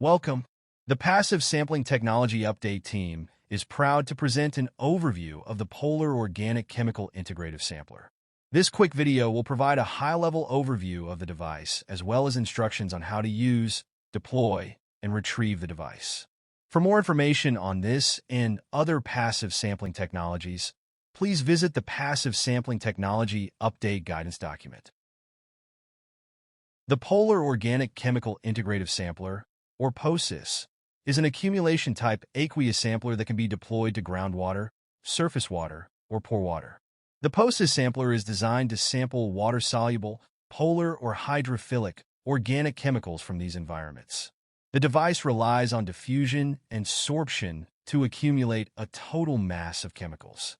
Welcome. The Passive Sampling Technology Update team is proud to present an overview of the Polar Organic Chemical Integrative Sampler. This quick video will provide a high-level overview of the device, as well as instructions on how to use, deploy, and retrieve the device. For more information on this and other passive sampling technologies, please visit the Passive Sampling Technology Update Guidance document. The Polar Organic Chemical Integrative Sampler, or POCIS, is an accumulation-type aqueous sampler that can be deployed to groundwater, surface water, or pore water. The POCIS sampler is designed to sample water-soluble, polar or hydrophilic organic chemicals from these environments. The device relies on diffusion and sorption to accumulate a total mass of chemicals.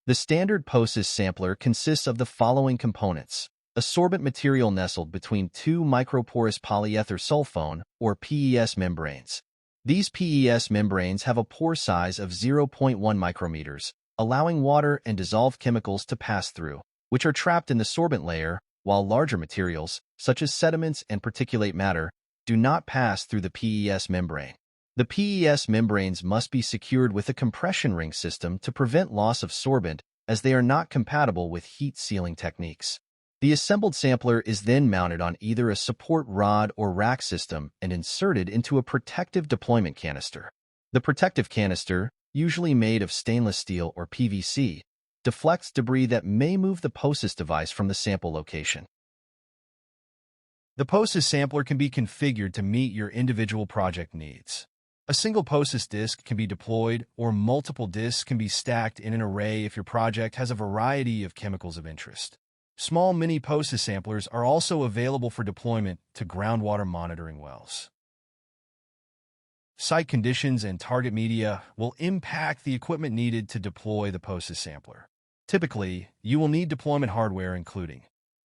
The standard POCIS sampler consists of the following components: a sorbent material nestled between two microporous polyether sulfone, or PES membranes. These PES membranes have a pore size of 0.1 micrometers, allowing water and dissolved chemicals to pass through, which are trapped in the sorbent layer, while larger materials, such as sediments and particulate matter, do not pass through the PES membrane. The PES membranes must be secured with a compression ring system to prevent loss of sorbent, as they are not compatible with heat sealing techniques. The assembled sampler is then mounted on either a support rod or rack system and inserted into a protective deployment canister. The protective canister, usually made of stainless steel or PVC, deflects debris that may move the POCIS device from the sample location. The POCIS sampler can be configured to meet your individual project needs. A single POCIS disc can be deployed, or multiple discs can be stacked in an array if your project has a variety of chemicals of interest. Small mini POCIS samplers are also available for deployment to groundwater monitoring wells. Site conditions and target media will impact the equipment needed to deploy the POCIS sampler. Typically, you will need deployment hardware including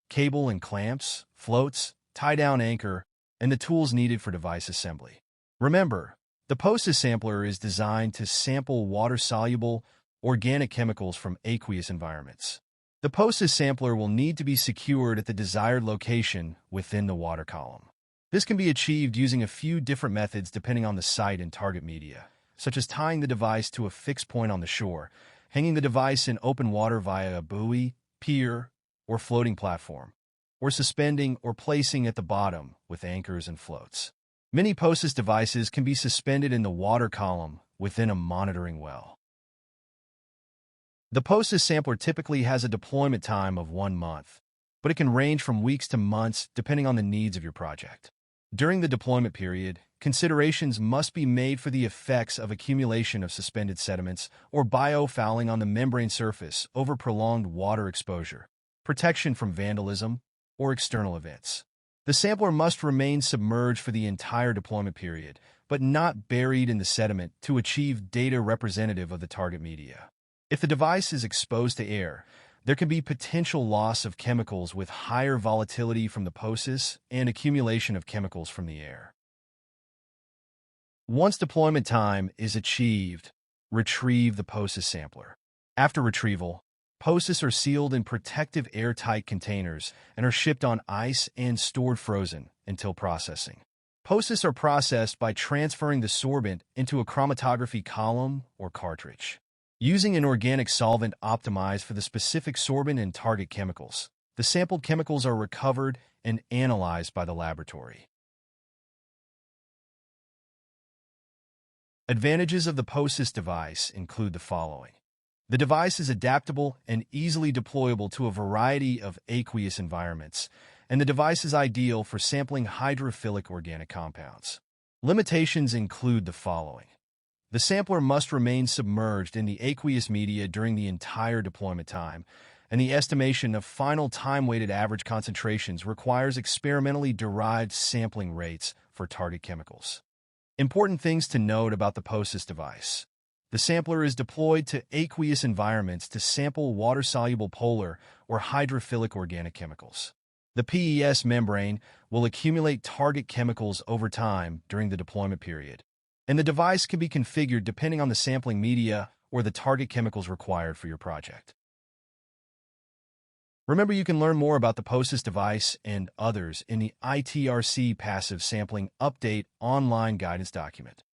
cable and clamps, floats, tie-down anchor, and the tools needed for device assembly. Remember, the POCIS sampler is designed to sample water-soluble, organic chemicals from aqueous environments. The POCIS sampler will need to be secured at the desired location within the water column. This can be achieved using a few different methods depending on the site and target media, such as tying the device to a fixed point on the shore, hanging the device in open water via a buoy, pier, or floating platform, or suspending or placing at the bottom with anchors and floats. Many POCIS devices can be suspended in the water column within a monitoring well. The POCIS sampler typically has a deployment time of 1 month, but it can range from weeks to months depending on the needs of your project. During the deployment period, considerations must be made for the effects of accumulation of suspended sediments or biofouling on the membrane surface over prolonged water exposure, protection from vandalism, or external events. The sampler must remain submerged for the entire deployment period, but not buried in the sediment to achieve data representative of the target media. If the device is exposed to air, there can be potential loss of chemicals with higher volatility from the POCIS and accumulation of chemicals from the air. Once deployment time is achieved, retrieve the POCIS sampler. After retrieval, POCIS are sealed in protective airtight containers and are shipped on ice and stored frozen until processing. POCIS are processed by transferring the sorbent into a chromatography column or cartridge. Using an organic solvent optimized for the specific sorbent and target chemicals, the sampled chemicals are recovered and analyzed by the laboratory. Advantages of the POCIS device include the following. The device is adaptable and easily deployable to a variety of aqueous environments, and the device is ideal for sampling hydrophilic organic compounds. Limitations include the following. The sampler must remain submerged in the aqueous media during the entire deployment time, and the estimation of final time-weighted average concentrations requires experimentally derived sampling rates for target chemicals. Important things to note about the POCIS device. The sampler is deployed to aqueous environments to sample water-soluble polar or hydrophilic organic chemicals. The PES membrane will accumulate target chemicals over time during the deployment period, and the device can be configured depending on the sampling media or the target chemicals required for your project. Remember, you can learn more about the POSIS device and others in the ITRC Passive Sampling Update online guidance document.